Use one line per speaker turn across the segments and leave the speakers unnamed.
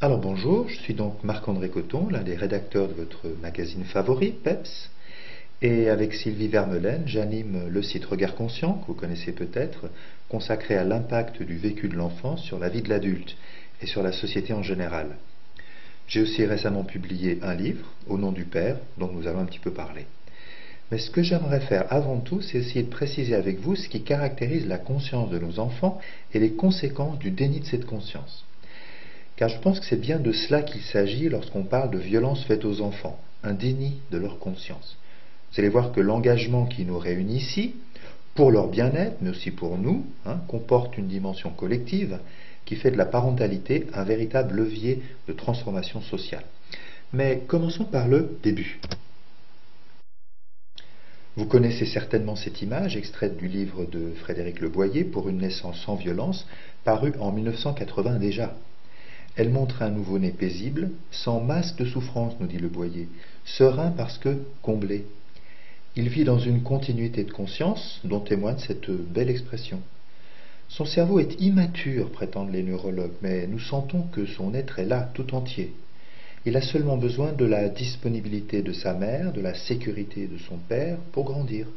Alors bonjour, je suis donc Marc-André Coton, l'un des rédacteurs de votre magazine favori, PEPS, et avec Sylvie Vermeulen, j'anime le site Regard Conscient, que vous connaissez peut-être, consacré à l'impact du vécu de l'enfant sur la vie de l'adulte et sur la société en général. J'ai aussi récemment publié un livre, Au nom du Père, dont nous allons un petit peu parler. Mais ce que j'aimerais faire avant tout, c'est essayer de préciser avec vous ce qui caractérise la conscience de nos enfants et les conséquences du déni de cette conscience. Car je pense que c'est bien de cela qu'il s'agit lorsqu'on parle de violences faites aux enfants, un déni de leur conscience. Vous allez voir que l'engagement qui nous réunit ici, pour leur bien-être, mais aussi pour nous, comporte une dimension collective qui fait de la parentalité un véritable levier de transformation sociale. Mais commençons par le début. Vous connaissez certainement cette image, extraite du livre de Frédéric Le Boyer, Pour une naissance sans violence, paru en 1980 déjà. Elle montre un nouveau-né paisible, sans masque de souffrance, nous dit Le Boyer, serein parce que comblé. Il vit dans une continuité de conscience dont témoigne cette belle expression. Son cerveau est immature, prétendent les neurologues, mais nous sentons que son être est là, tout entier. Il a seulement besoin de la disponibilité de sa mère, de la sécurité de son père pour grandir.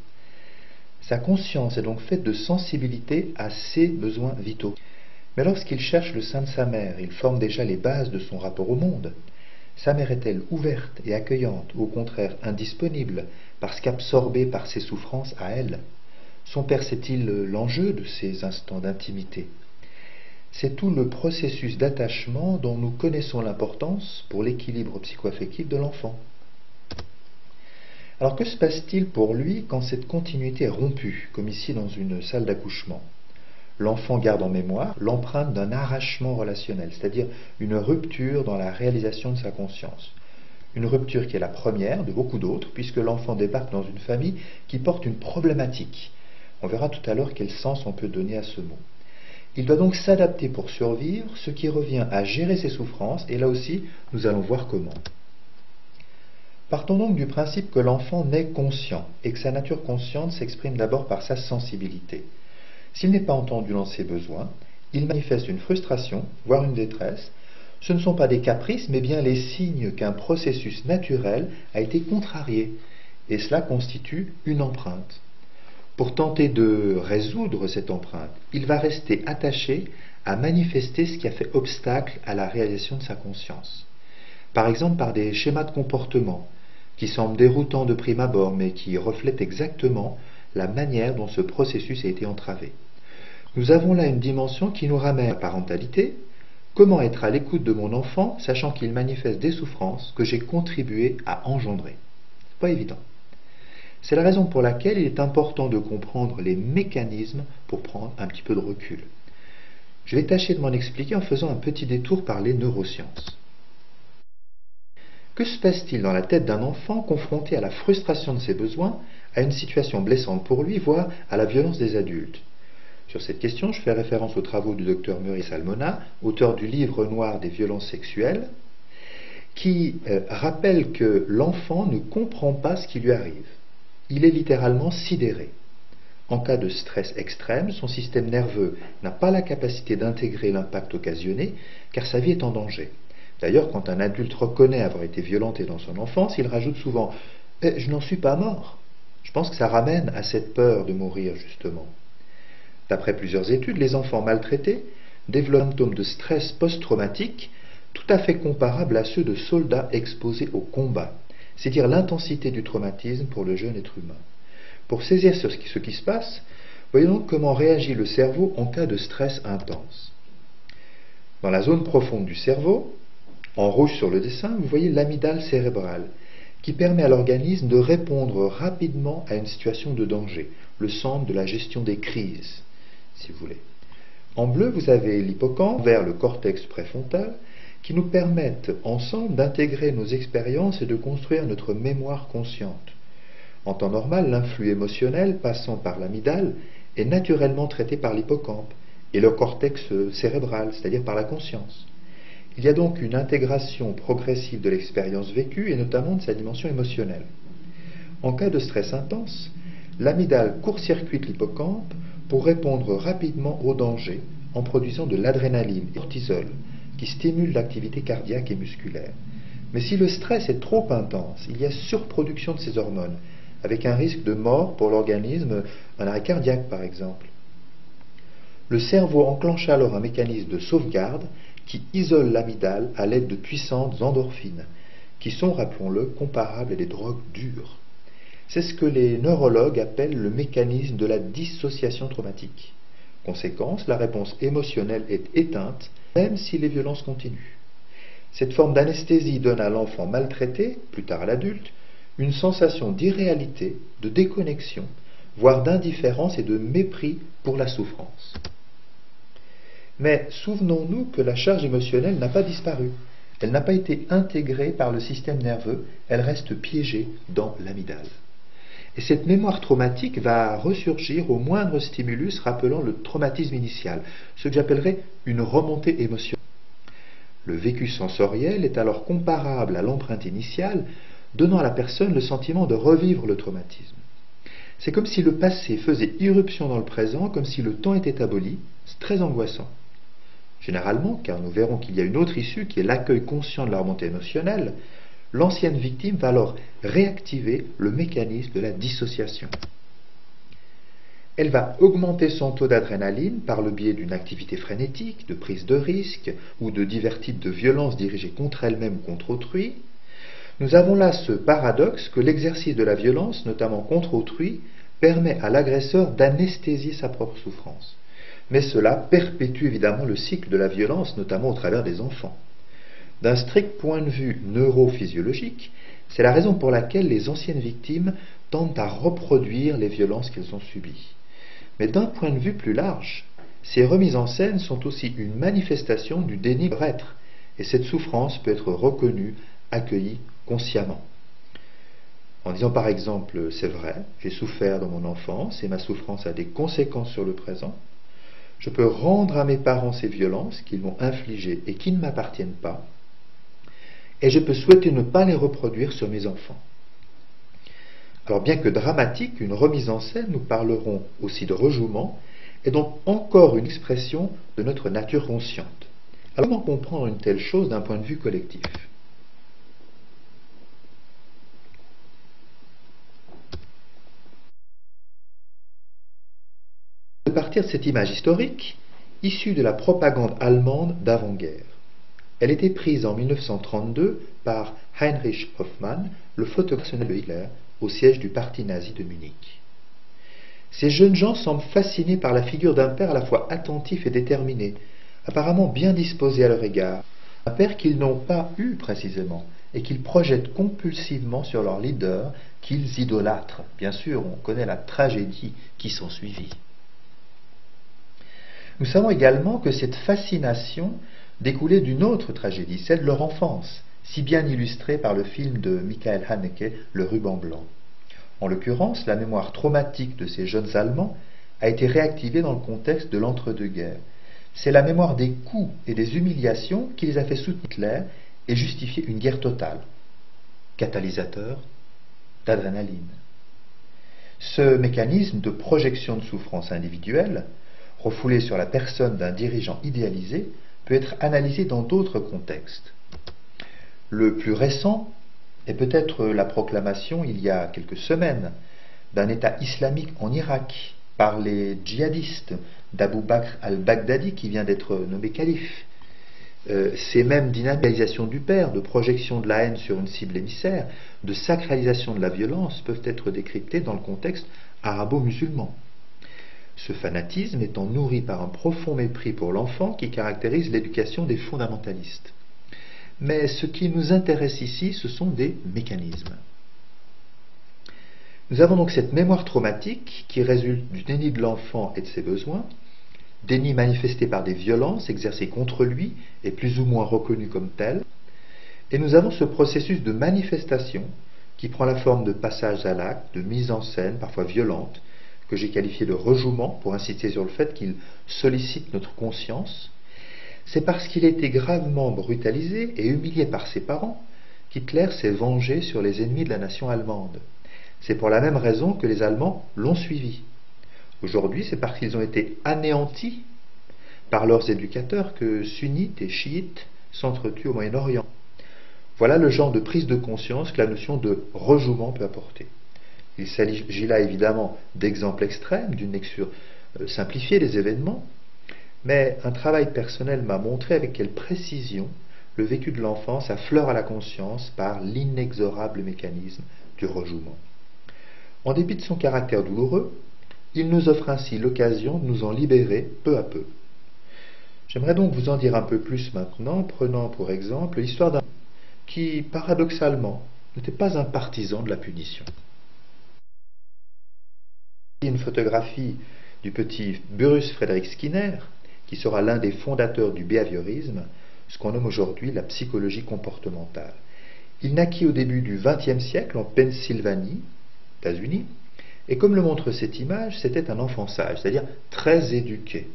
Sa conscience est donc faite de sensibilité à ses besoins vitaux. Mais lorsqu'il cherche le sein de sa mère, il forme déjà les bases de son rapport au monde. Sa mère est-elle ouverte et accueillante, ou au contraire indisponible, parce qu'absorbée par ses souffrances à elle? Son père sait-il l'enjeu de ces instants d'intimité? C'est tout le processus d'attachement dont nous connaissons l'importance pour l'équilibre psycho-affectif de l'enfant. Alors que se passe-t-il pour lui quand cette continuité est rompue, comme ici dans une salle d'accouchement? L'enfant garde en mémoire l'empreinte d'un arrachement relationnel, c'est-à-dire une rupture dans la réalisation de sa conscience. Une rupture qui est la première de beaucoup d'autres, puisque l'enfant débarque dans une famille qui porte une problématique. On verra tout à l'heure quel sens on peut donner à ce mot. Il doit donc s'adapter pour survivre, ce qui revient à gérer ses souffrances, et là aussi, nous allons voir comment. Partons donc du principe que l'enfant naît conscient, et que sa nature consciente s'exprime d'abord par sa sensibilité. S'il n'est pas entendu dans ses besoins, il manifeste une frustration, voire une détresse. Ce ne sont pas des caprices, mais bien les signes qu'un processus naturel a été contrarié, et cela constitue une empreinte. Pour tenter de résoudre cette empreinte, il va rester attaché à manifester ce qui a fait obstacle à la réalisation de sa conscience. Par exemple par des schémas de comportement qui semblent déroutants de prime abord, mais qui reflètent exactement la manière dont ce processus a été entravé. Nous avons là une dimension qui nous ramène à la parentalité. Comment être à l'écoute de mon enfant, sachant qu'il manifeste des souffrances que j'ai contribué à engendrer? C'est pas évident. C'est la raison pour laquelle il est important de comprendre les mécanismes pour prendre un petit peu de recul. Je vais tâcher de m'en expliquer en faisant un petit détour par les neurosciences. Que se passe-t-il dans la tête d'un enfant confronté à la frustration de ses besoins, à une situation blessante pour lui, voire à la violence des adultes? Sur cette question, je fais référence aux travaux du Dr Murray Salmona, auteur du livre noir des violences sexuelles, qui rappelle que l'enfant ne comprend pas ce qui lui arrive. Il est littéralement sidéré. En cas de stress extrême, son système nerveux n'a pas la capacité d'intégrer l'impact occasionné, car sa vie est en danger. D'ailleurs, quand un adulte reconnaît avoir été violenté dans son enfance, il rajoute souvent « je n'en suis pas mort ». Je pense que ça ramène à cette peur de mourir, justement. D'après plusieurs études, les enfants maltraités développent un symptôme de stress post-traumatique tout à fait comparable à ceux de soldats exposés au combat, c'est-à-dire l'intensité du traumatisme pour le jeune être humain. Pour saisir ce qui se passe, voyons donc comment réagit le cerveau en cas de stress intense. Dans la zone profonde du cerveau, en rouge sur le dessin, vous voyez l'amygdale cérébrale, qui permet à l'organisme de répondre rapidement à une situation de danger, le centre de la gestion des crises, si vous voulez. En bleu, vous avez l'hippocampe vers le cortex préfrontal, qui nous permettent ensemble d'intégrer nos expériences et de construire notre mémoire consciente. En temps normal, l'influx émotionnel passant par l'amygdale est naturellement traité par l'hippocampe et le cortex cérébral, c'est-à-dire par la conscience. Il y a donc une intégration progressive de l'expérience vécue et notamment de sa dimension émotionnelle. En cas de stress intense, l'amygdale court-circuite l'hippocampe pour répondre rapidement au danger en produisant de l'adrénaline et du cortisol, qui stimulent l'activité cardiaque et musculaire. Mais si le stress est trop intense, il y a surproduction de ces hormones, avec un risque de mort pour l'organisme, un arrêt cardiaque par exemple. Le cerveau enclenche alors un mécanisme de sauvegarde qui isole l'amygdale à l'aide de puissantes endorphines, qui sont, rappelons-le, comparables à des drogues dures. C'est ce que les neurologues appellent le mécanisme de la dissociation traumatique. Conséquence, la réponse émotionnelle est éteinte, même si les violences continuent. Cette forme d'anesthésie donne à l'enfant maltraité, plus tard à l'adulte, une sensation d'irréalité, de déconnexion, voire d'indifférence et de mépris pour la souffrance. Mais souvenons-nous que la charge émotionnelle n'a pas disparu. Elle n'a pas été intégrée par le système nerveux, elle reste piégée dans l'amygdale. Et cette mémoire traumatique va ressurgir au moindre stimulus rappelant le traumatisme initial, ce que j'appellerais une remontée émotionnelle. Le vécu sensoriel est alors comparable à l'empreinte initiale, donnant à la personne le sentiment de revivre le traumatisme. C'est comme si le passé faisait irruption dans le présent, comme si le temps était aboli, c'est très angoissant. Généralement, car nous verrons qu'il y a une autre issue qui est l'accueil conscient de la remontée émotionnelle, l'ancienne victime va alors réactiver le mécanisme de la dissociation. Elle va augmenter son taux d'adrénaline par le biais d'une activité frénétique, de prise de risque ou de divers types de violences dirigées contre elle-même ou contre autrui. Nous avons là ce paradoxe que l'exercice de la violence, notamment contre autrui, permet à l'agresseur d'anesthésier sa propre souffrance. Mais cela perpétue évidemment le cycle de la violence, notamment au travers des enfants. D'un strict point de vue neurophysiologique, c'est la raison pour laquelle les anciennes victimes tendent à reproduire les violences qu'elles ont subies. Mais d'un point de vue plus large, ces remises en scène sont aussi une manifestation du déni de leur être, et cette souffrance peut être reconnue, accueillie consciemment. En disant par exemple, c'est vrai, j'ai souffert dans mon enfance et ma souffrance a des conséquences sur le présent, je peux rendre à mes parents ces violences qu'ils m'ont infligées et qui ne m'appartiennent pas, et je peux souhaiter ne pas les reproduire sur mes enfants. Alors bien que dramatique, une remise en scène, nous parlerons aussi de rejouement, est donc encore une expression de notre nature consciente. Alors comment comprendre une telle chose d'un point de vue collectif ? De partir de cette image historique, issue de la propagande allemande d'avant-guerre. Elle était prise en 1932 par Heinrich Hoffmann, le photographe de Hitler, au siège du parti nazi de Munich. Ces jeunes gens semblent fascinés par la figure d'un père à la fois attentif et déterminé, apparemment bien disposé à leur égard, un père qu'ils n'ont pas eu précisément, et qu'ils projettent compulsivement sur leur leader, qu'ils idolâtrent. Bien sûr, on connaît la tragédie qui s'ensuivit. Nous savons également que cette fascination découlait d'une autre tragédie, celle de leur enfance, si bien illustrée par le film de Michael Haneke, Le Ruban blanc. En l'occurrence, la mémoire traumatique de ces jeunes Allemands a été réactivée dans le contexte de l'entre-deux-guerres. C'est la mémoire des coups et des humiliations qui les a fait soutenir Hitler et justifier une guerre totale. Catalysateur d'adrénaline. Ce mécanisme de projection de souffrance individuelle, refoulé sur la personne d'un dirigeant idéalisé, peut être analysé dans d'autres contextes. Le plus récent est peut-être la proclamation, il y a quelques semaines, d'un État islamique en Irak par les djihadistes d'Abu Bakr al-Baghdadi qui vient d'être nommé calife. Ces mêmes dynamisation du père, de projection de la haine sur une cible émissaire, de sacralisation de la violence peuvent être décryptés dans le contexte arabo-musulman. Ce fanatisme étant nourri par un profond mépris pour l'enfant qui caractérise l'éducation des fondamentalistes. Mais ce qui nous intéresse ici, ce sont des mécanismes. Nous avons donc cette mémoire traumatique qui résulte du déni de l'enfant et de ses besoins, déni manifesté par des violences exercées contre lui et plus ou moins reconnues comme telles, et nous avons ce processus de manifestation qui prend la forme de passage à l'acte, de mise en scène, parfois violente, que j'ai qualifié de rejouement pour insister sur le fait qu'il sollicite notre conscience. C'est parce qu'il a été gravement brutalisé et humilié par ses parents qu'Hitler s'est vengé sur les ennemis de la nation allemande. C'est pour la même raison que les Allemands l'ont suivi. Aujourd'hui, c'est parce qu'ils ont été anéantis par leurs éducateurs que sunnites et chiites s'entretuent au Moyen-Orient. Voilà le genre de prise de conscience que la notion de rejouement peut apporter. Il s'agit là évidemment d'exemples extrêmes, d'une lecture simplifiée des événements, mais un travail personnel m'a montré avec quelle précision le vécu de l'enfance affleure à la conscience par l'inexorable mécanisme du rejouement. En dépit de son caractère douloureux, il nous offre ainsi l'occasion de nous en libérer peu à peu. J'aimerais donc vous en dire un peu plus maintenant, prenant pour exemple l'histoire d'un qui, paradoxalement, n'était pas un partisan de la punition. Une photographie du petit Burrhus Frederick Skinner, qui sera l'un des fondateurs du behaviorisme, ce qu'on nomme aujourd'hui la psychologie comportementale. Il naquit au début du XXe siècle en Pennsylvanie, États-Unis, et comme le montre cette image, c'était un enfant sage, c'est-à-dire très éduqué.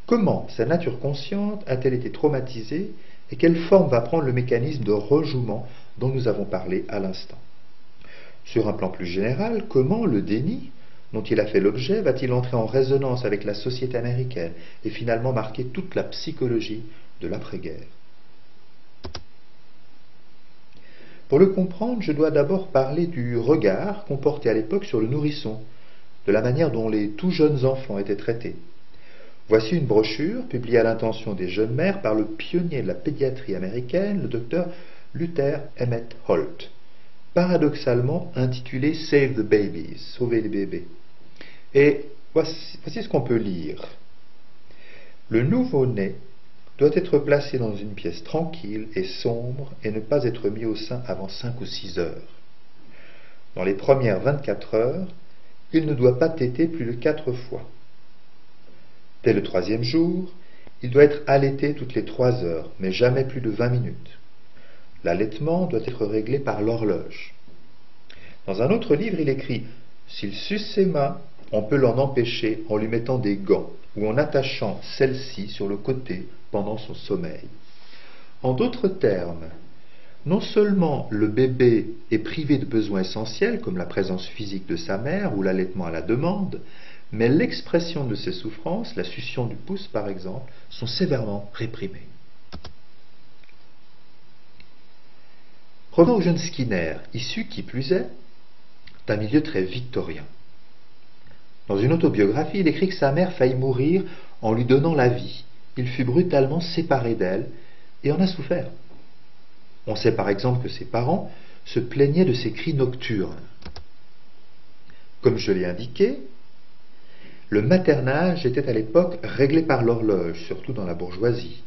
Comment sa nature consciente a-t-elle été traumatisée et quelle forme va prendre le mécanisme de rejouement dont nous avons parlé à l'instant? Sur un plan plus général, comment le déni dont il a fait l'objet va-t-il entrer en résonance avec la société américaine et finalement marquer toute la psychologie de l'après-guerre? Pour le comprendre, je dois d'abord parler du regard qu'on portait à l'époque sur le nourrisson, de la manière dont les tout jeunes enfants étaient traités. Voici une brochure publiée à l'intention des jeunes mères par le pionnier de la pédiatrie américaine, le docteur Luther Emmett Holt, paradoxalement intitulée Save the Babies, Sauver les bébés. Et voici ce qu'on peut lire. Le nouveau-né doit être placé dans une pièce tranquille et sombre et ne pas être mis au sein avant 5 ou 6 heures. Dans les premières 24 heures, il ne doit pas téter plus de 4 fois. Dès le 3e jour, il doit être allaité toutes les 3 heures, mais jamais plus de 20 minutes. L'allaitement doit être réglé par l'horloge. Dans un autre livre, il écrit « S'il suce ses mains, on peut l'en empêcher en lui mettant des gants ou en attachant celles-ci sur le côté pendant son sommeil. » En d'autres termes, non seulement le bébé est privé de besoins essentiels comme la présence physique de sa mère ou l'allaitement à la demande, mais l'expression de ses souffrances, la succion du pouce par exemple, sont sévèrement réprimées. Revenons au jeune Skinner, issu qui plus est d'un milieu très victorien. Dans une autobiographie, il écrit que sa mère faillit mourir en lui donnant la vie. Il fut brutalement séparé d'elle et en a souffert. On sait par exemple que ses parents se plaignaient de ses cris nocturnes. Comme je l'ai indiqué, le maternage était à l'époque réglé par l'horloge, surtout dans la bourgeoisie.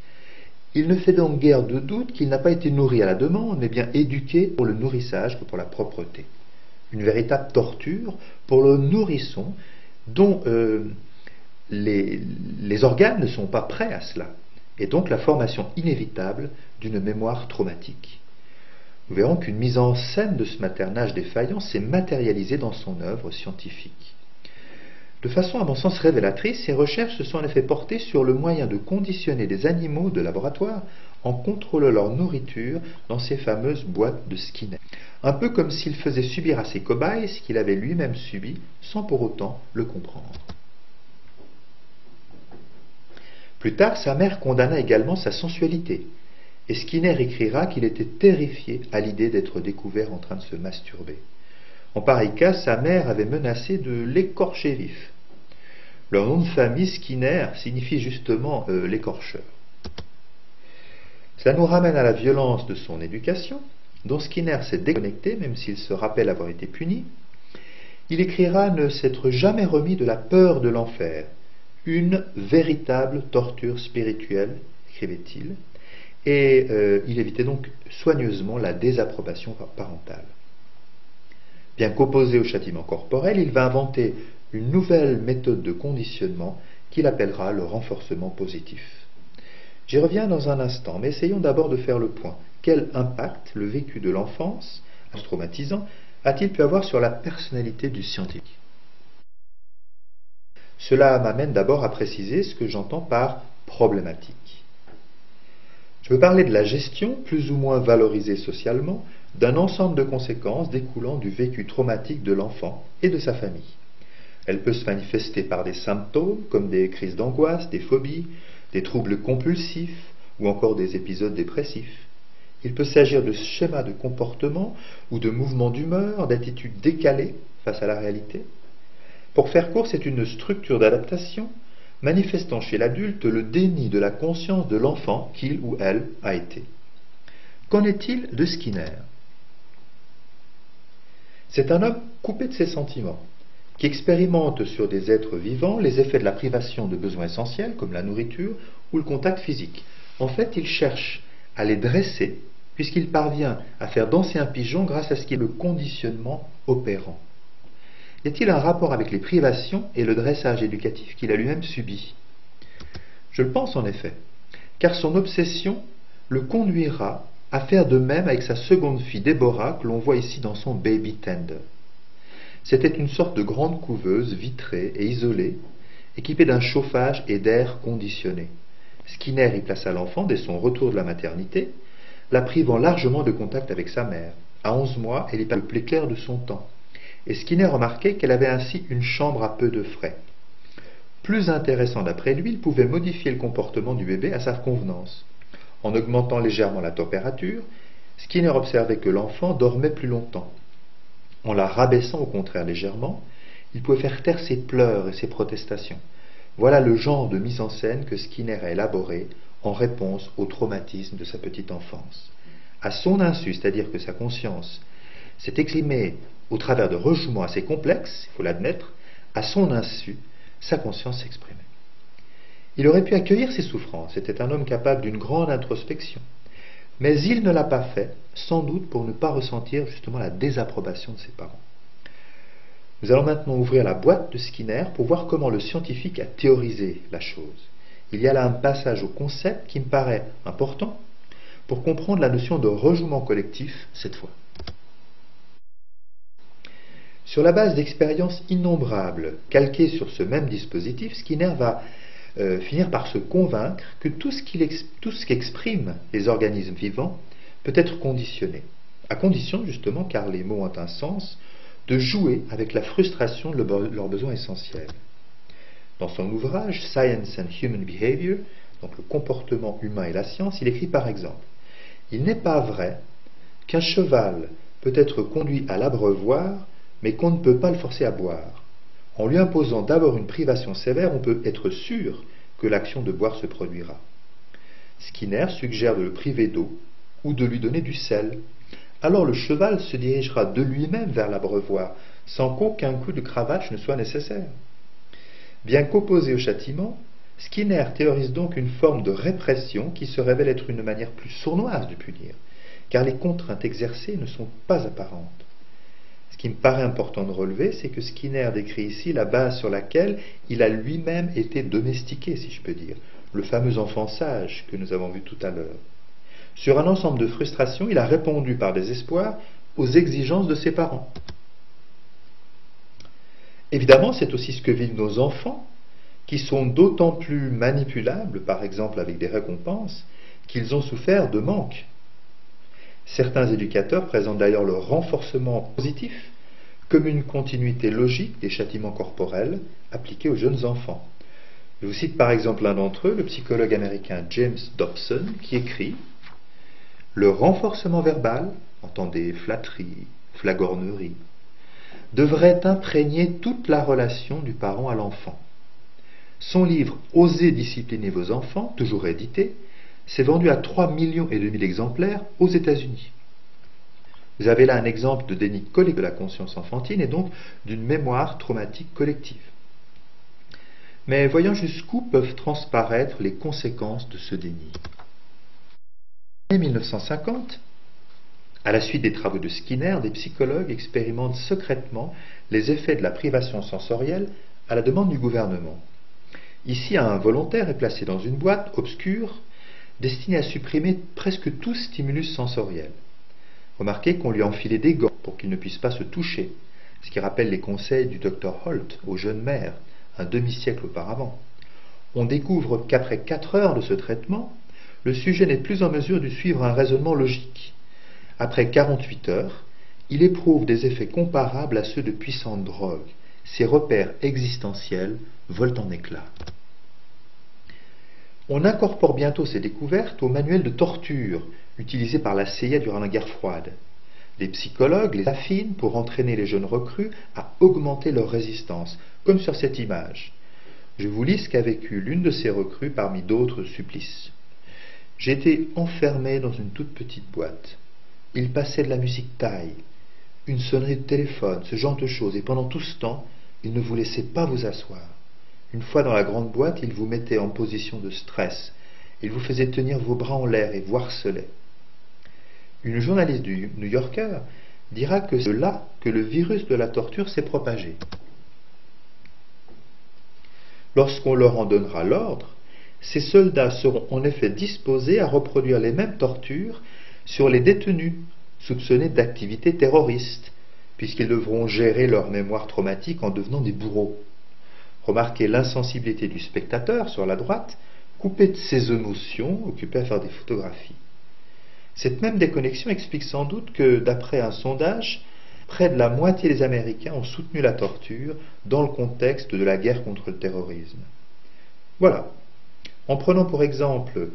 Il ne fait donc guère de doute qu'il n'a pas été nourri à la demande, mais bien éduqué pour le nourrissage que pour la propreté. Une véritable torture pour le nourrisson dont les organes ne sont pas prêts à cela, et donc la formation inévitable d'une mémoire traumatique. Nous verrons qu'une mise en scène de ce maternage défaillant s'est matérialisée dans son œuvre scientifique. De façon à mon sens révélatrice, ces recherches se sont en effet portées sur le moyen de conditionner des animaux de laboratoire en contrôlant leur nourriture dans ces fameuses boîtes de Skinner. Un peu comme s'il faisait subir à ses cobayes ce qu'il avait lui-même subi sans pour autant le comprendre. Plus tard, sa mère condamna également sa sensualité, et Skinner écrira qu'il était terrifié à l'idée d'être découvert en train de se masturber. En pareil cas, sa mère avait menacé de l'écorcher vif. Leur nom de famille, Skinner, signifie justement l'écorcheur. Cela nous ramène à la violence de son éducation, dont Skinner s'est déconnecté, même s'il se rappelle avoir été puni. Il écrira ne s'être jamais remis de la peur de l'enfer, une véritable torture spirituelle, écrivait-il, et il évitait donc soigneusement la désapprobation parentale. Bien qu'opposé au châtiment corporel, il va inventer une nouvelle méthode de conditionnement qu'il appellera le renforcement positif. J'y reviens dans un instant, mais essayons d'abord de faire le point. Quel impact le vécu de l'enfance, traumatisant, a-t-il pu avoir sur la personnalité du scientifique? Cela m'amène d'abord à préciser ce que j'entends par problématique. Je veux parler de la gestion, plus ou moins valorisée socialement, d'un ensemble de conséquences découlant du vécu traumatique de l'enfant et de sa famille. Elle peut se manifester par des symptômes comme des crises d'angoisse, des phobies, des troubles compulsifs, ou encore des épisodes dépressifs. Il peut s'agir de schémas de comportement ou de mouvements d'humeur, d'attitudes décalées face à la réalité. Pour faire court, c'est une structure d'adaptation manifestant chez l'adulte le déni de la conscience de l'enfant qu'il ou elle a été. Qu'en est-il de Skinner? C'est un homme coupé de ses sentiments, qui expérimente sur des êtres vivants les effets de la privation de besoins essentiels comme la nourriture ou le contact physique. En fait, il cherche à les dresser puisqu'il parvient à faire danser un pigeon grâce à ce qui est le conditionnement opérant. Y a-t-il un rapport avec les privations et le dressage éducatif qu'il a lui-même subi? Je le pense en effet, car son obsession le conduira à faire de même avec sa seconde fille Déborah que l'on voit ici dans son baby tender. C'était une sorte de grande couveuse vitrée et isolée, équipée d'un chauffage et d'air conditionné. Skinner y plaça l'enfant dès son retour de la maternité, la privant largement de contact avec sa mère. À 11 mois, elle y passe le plus clair de son temps. Et Skinner remarquait qu'elle avait ainsi une chambre à peu de frais. Plus intéressant d'après lui, il pouvait modifier le comportement du bébé à sa convenance. En augmentant légèrement la température, Skinner observait que l'enfant dormait plus longtemps. En la rabaissant au contraire légèrement, il pouvait faire taire ses pleurs et ses protestations. Voilà le genre de mise en scène que Skinner a élaboré en réponse au traumatisme de sa petite enfance. À son insu, c'est-à-dire que sa conscience s'est exprimée au travers de rejouements assez complexes, il faut l'admettre, à son insu, sa conscience s'exprimait. Il aurait pu accueillir ses souffrances, c'était un homme capable d'une grande introspection. Mais il ne l'a pas fait, sans doute pour ne pas ressentir justement la désapprobation de ses parents. Nous allons maintenant ouvrir la boîte de Skinner pour voir comment le scientifique a théorisé la chose. Il y a là un passage au concept qui me paraît important pour comprendre la notion de rejouement collectif cette fois. Sur la base d'expériences innombrables calquées sur ce même dispositif, Skinner va finir par se convaincre que tout ce qu'expriment les organismes vivants peut être conditionné, à condition justement, car les mots ont un sens, de jouer avec la frustration de leurs besoins essentiels. Dans son ouvrage Science and Human Behavior, donc le comportement humain et la science, il écrit par exemple: il n'est pas vrai qu'un cheval peut être conduit à l'abreuvoir, mais qu'on ne peut pas le forcer à boire. En lui imposant d'abord une privation sévère, on peut être sûr que l'action de boire se produira. Skinner suggère de le priver d'eau ou de lui donner du sel. Alors le cheval se dirigera de lui-même vers l'abreuvoir, sans qu'aucun coup de cravache ne soit nécessaire. Bien qu'opposé au châtiment, Skinner théorise donc une forme de répression qui se révèle être une manière plus sournoise de punir, car les contraintes exercées ne sont pas apparentes. Ce qui me paraît important de relever, c'est que Skinner décrit ici la base sur laquelle il a lui-même été domestiqué, si je peux dire, le fameux enfant sage que nous avons vu tout à l'heure. Sur un ensemble de frustrations, il a répondu par désespoir aux exigences de ses parents. Évidemment, c'est aussi ce que vivent nos enfants, qui sont d'autant plus manipulables, par exemple avec des récompenses, qu'ils ont souffert de manque. Certains éducateurs présentent d'ailleurs le renforcement positif comme une continuité logique des châtiments corporels appliqués aux jeunes enfants. Je vous cite par exemple l'un d'entre eux, le psychologue américain James Dobson, qui écrit: « Le renforcement verbal, entendez flatterie, flagornerie, devrait imprégner toute la relation du parent à l'enfant. Son livre « Osez discipliner vos enfants », toujours édité, s'est vendu à 3,5 millions d'exemplaires aux États-Unis. Vous avez là un exemple de déni collectif de la conscience enfantine et donc d'une mémoire traumatique collective. Mais voyons jusqu'où peuvent transparaître les conséquences de ce déni. En 1950, à la suite des travaux de Skinner, des psychologues expérimentent secrètement les effets de la privation sensorielle à la demande du gouvernement. Ici, un volontaire est placé dans une boîte obscure destinée à supprimer presque tout stimulus sensoriel. Remarquez qu'on lui a enfilé des gants pour qu'il ne puisse pas se toucher, ce qui rappelle les conseils du Dr Holt aux jeunes mères, un demi-siècle auparavant. On découvre qu'après 4 heures de ce traitement, le sujet n'est plus en mesure de suivre un raisonnement logique. Après 48 heures, il éprouve des effets comparables à ceux de puissantes drogues. Ses repères existentiels volent en éclats. On incorpore bientôt ces découvertes au manuel de torture utilisé par la CIA durant la guerre froide. Les psychologues les affinent pour entraîner les jeunes recrues à augmenter leur résistance, comme sur cette image. Je vous lis ce qu'a vécu l'une de ces recrues parmi d'autres supplices. J'étais enfermé dans une toute petite boîte. Il passait de la musique thaï, une sonnerie de téléphone, ce genre de choses, et pendant tout ce temps, il ne vous laissait pas vous asseoir. Une fois dans la grande boîte, il vous mettait en position de stress. Il vous faisait tenir vos bras en l'air et vous harcelait. Une journaliste du New Yorker dira que c'est là que le virus de la torture s'est propagé. Lorsqu'on leur en donnera l'ordre, ces soldats seront en effet disposés à reproduire les mêmes tortures sur les détenus soupçonnés d'activités terroristes, puisqu'ils devront gérer leur mémoire traumatique en devenant des bourreaux. Remarquez l'insensibilité du spectateur sur la droite, coupé de ses émotions, occupé à faire des photographies. Cette même déconnexion explique sans doute que, d'après un sondage, près de la moitié des Américains ont soutenu la torture dans le contexte de la guerre contre le terrorisme. Voilà. En prenant pour exemple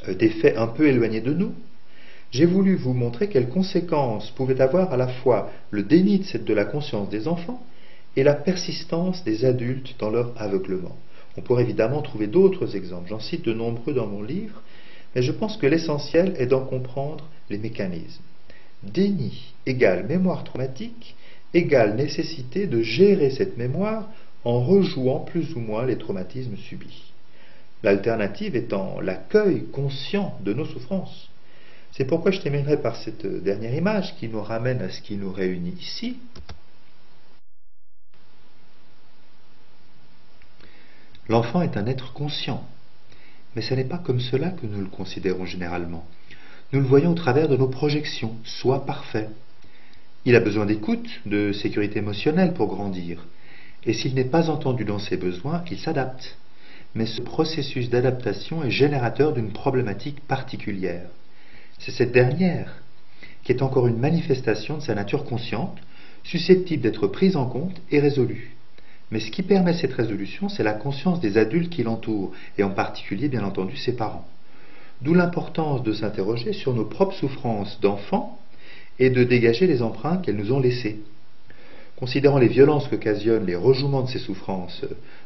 des faits un peu éloignés de nous, j'ai voulu vous montrer quelles conséquences pouvait avoir à la fois le déni de la conscience des enfants et la persistance des adultes dans leur aveuglement. On pourrait évidemment trouver d'autres exemples, j'en cite de nombreux dans mon livre, mais je pense que l'essentiel est d'en comprendre les mécanismes. Déni égale mémoire traumatique égale nécessité de gérer cette mémoire en rejouant plus ou moins les traumatismes subis. L'alternative étant l'accueil conscient de nos souffrances. C'est pourquoi je terminerai par cette dernière image qui nous ramène à ce qui nous réunit ici. L'enfant est un être conscient, mais ce n'est pas comme cela que nous le considérons généralement. Nous le voyons au travers de nos projections, soi parfait. Il a besoin d'écoute, de sécurité émotionnelle pour grandir, et s'il n'est pas entendu dans ses besoins, il s'adapte. Mais ce processus d'adaptation est générateur d'une problématique particulière. C'est cette dernière qui est encore une manifestation de sa nature consciente, susceptible d'être prise en compte et résolue. Mais ce qui permet cette résolution, c'est la conscience des adultes qui l'entourent, et en particulier, bien entendu, ses parents. D'où l'importance de s'interroger sur nos propres souffrances d'enfants et de dégager les empreintes qu'elles nous ont laissées. Considérant les violences qu'occasionnent les rejouements de ces souffrances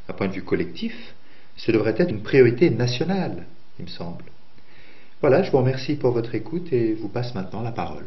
d'un point de vue collectif, ce devrait être une priorité nationale, il me semble. Voilà, je vous remercie pour votre écoute et vous passe maintenant la parole.